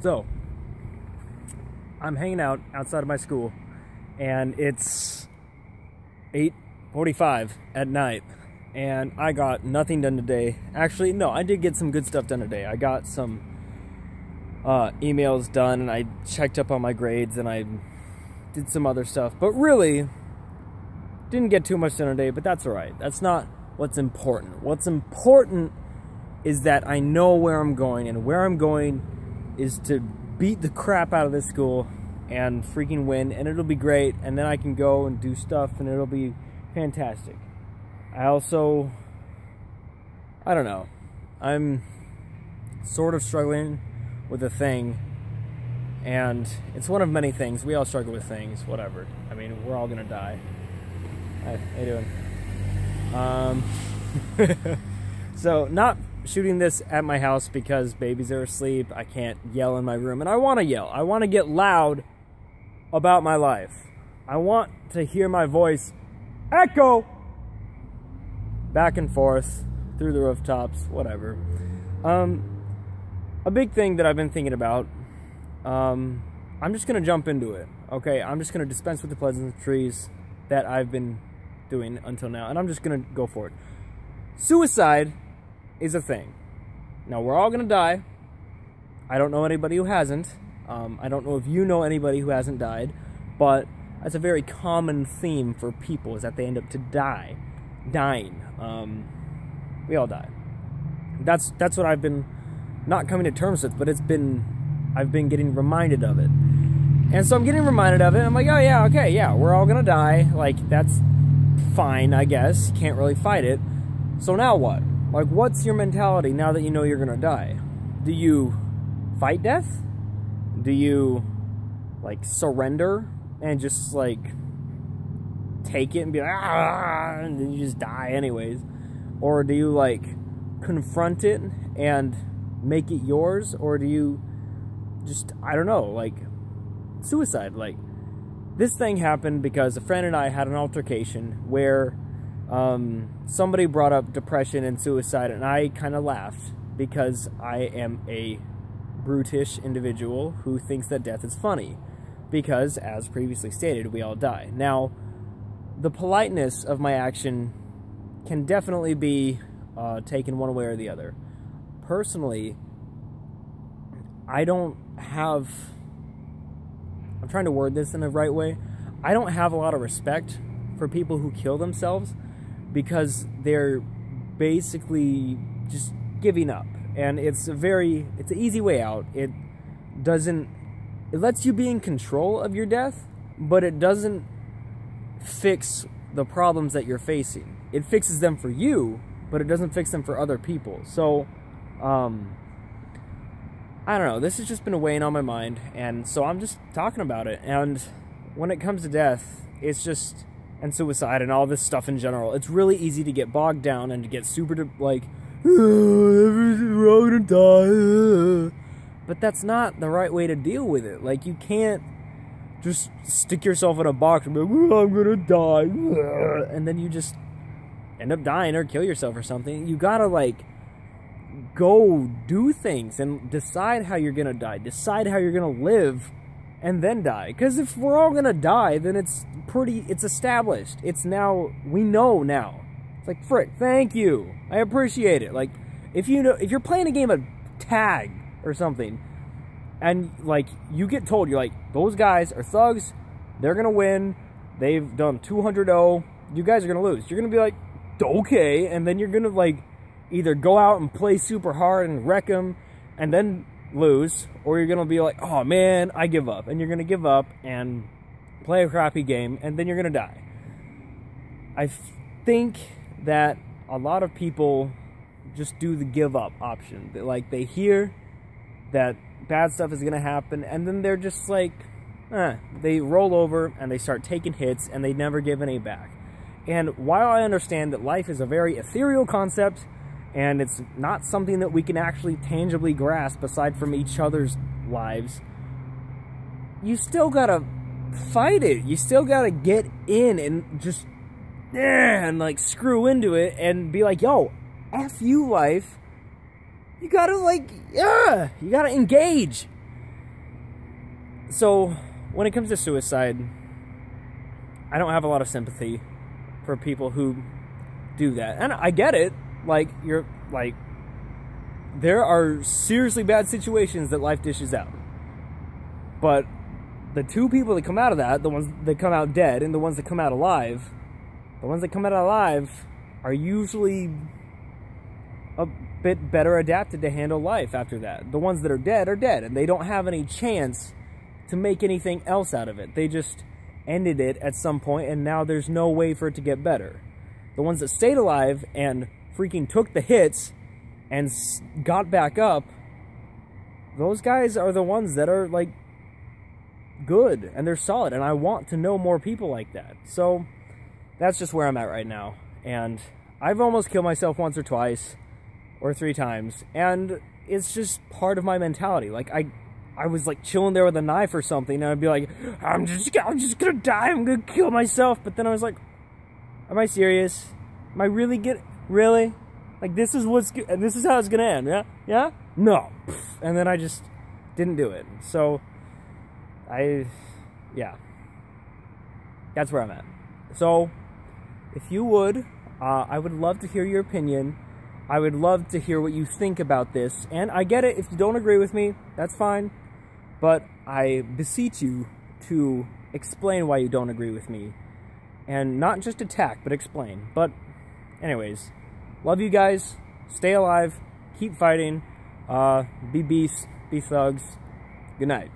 So, I'm hanging out outside of my school, and it's 8:45 at night, and I got nothing done today. Actually, no, I did get some good stuff done today. I got some emails done, and I checked up on my grades, and I did some other stuff, but really didn't get too much done today, but that's alright. That's not what's important. What's important is that I know where I'm going, and where I'm going is to beat the crap out of this school and freaking win, and it'll be great, and then I can go and do stuff, and it'll be fantastic. I don't know, I'm sort of struggling with a thing, and it's one of many things. We all struggle with things, whatever. I mean, we're all gonna die. Hi, how you doing? So, not shooting this at my house because babies are asleep. I can't yell in my room, and I want to yell. I want to get loud about my life. I want to hear my voice echo back and forth through the rooftops, whatever. A big thing that I've been thinking about, I'm just going to jump into it, okay? I'm just going to dispense with the pleasantries that I've been doing until now, and I'm just going to go for it. Suicide is a thing. Now, we're all going to die. I don't know anybody who hasn't. I don't know if you know anybody who hasn't died, but that's a very common theme for people, is that they end up dying. We all die. That's what I've been not coming to terms with, but I've been getting reminded of it. And so I'm getting reminded of it, and I'm like, oh yeah, okay, yeah, we're all gonna die. Like, that's fine, I guess. Can't really fight it. So now what? Like, what's your mentality now that you know you're gonna die? Do you fight death? Do you, like, surrender and just, like, take it and be like, ah, and then you just die anyways? Or do you, like, confront it and make it yours? Or do you just, I don't know, like, suicide? Like, this thing happened because a friend and I had an altercation where somebody brought up depression and suicide, and I kind of laughed because I am a brutish individual who thinks that death is funny, because, as previously stated, we all die. Now, the politeness of my action can definitely be taken one way or the other. Personally, I'm trying to word this in the right way. I don't have a lot of respect for people who kill themselves, because they're basically just giving up. And it's an easy way out. It lets you be in control of your death, but it doesn't fix the problems that you're facing. It fixes them for you, but it doesn't fix them for other people. So, I don't know, this has just been weighing on my mind, and so I'm just talking about it. And when it comes to death, and suicide and all this stuff in general, it's really easy to get bogged down and to get super, like, we're all gonna die. But that's not the right way to deal with it. Like, you can't just stick yourself in a box and be like, oh, I'm gonna die, and then you just end up dying or kill yourself or something. You gotta, like, go do things and decide how you're gonna die, decide how you're gonna live, and then die. Because if we're all gonna die, then it's established. We know now. It's like, frick, thank you, I appreciate it. Like, if you're playing a game of tag or something, and, like, you get told, you're like, those guys are thugs, they're gonna win, they've done 200-0, you guys are gonna lose. You're gonna be like, okay, and then you're gonna, like, either go out and play super hard and wreck them and then lose, or you're gonna be like, oh man, I give up. And you're gonna give up and play a crappy game, and then you're gonna die. I think that a lot of people just do the give up option. Like, they hear that bad stuff is gonna happen, and then they're just like, they roll over and they start taking hits, and they never give any back. And while I understand that life is a very ethereal concept, and it's not something that we can actually tangibly grasp aside from each other's lives, you still gotta fight it. You still gotta get in and just, and, like, screw into it and be like, yo, F you, life. You gotta, like, you gotta engage. So, when it comes to suicide, I don't have a lot of sympathy for people who do that. And I get it. Like, there are seriously bad situations that life dishes out. But the two people that come out of that, the ones that come out dead and the ones that come out alive, the ones that come out alive are usually a bit better adapted to handle life after that. The ones that are dead, and they don't have any chance to make anything else out of it. They just ended it at some point, and now there's no way for it to get better. The ones that stayed alive and freaking took the hits and got back up, those guys are the ones that are, like, good, and they're solid, and I want to know more people like that. So, that's just where I'm at right now. And I've almost killed myself once or twice, or 3 times, and it's just part of my mentality. Like, I was, like, chilling there with a knife or something, and I'd be like, I'm just gonna die, I'm gonna kill myself, but then I was like, am I serious? Am I really really? Like, this is how it's gonna end, yeah? Yeah? No. And then I just didn't do it. So, yeah. That's where I'm at. So, if you would, I would love to hear your opinion. I would love to hear what you think about this. And I get it, if you don't agree with me, that's fine. But I beseech you to explain why you don't agree with me. And not just attack, but explain. But, anyways, love you guys. Stay alive. Keep fighting. Be beasts. Be thugs. Good night.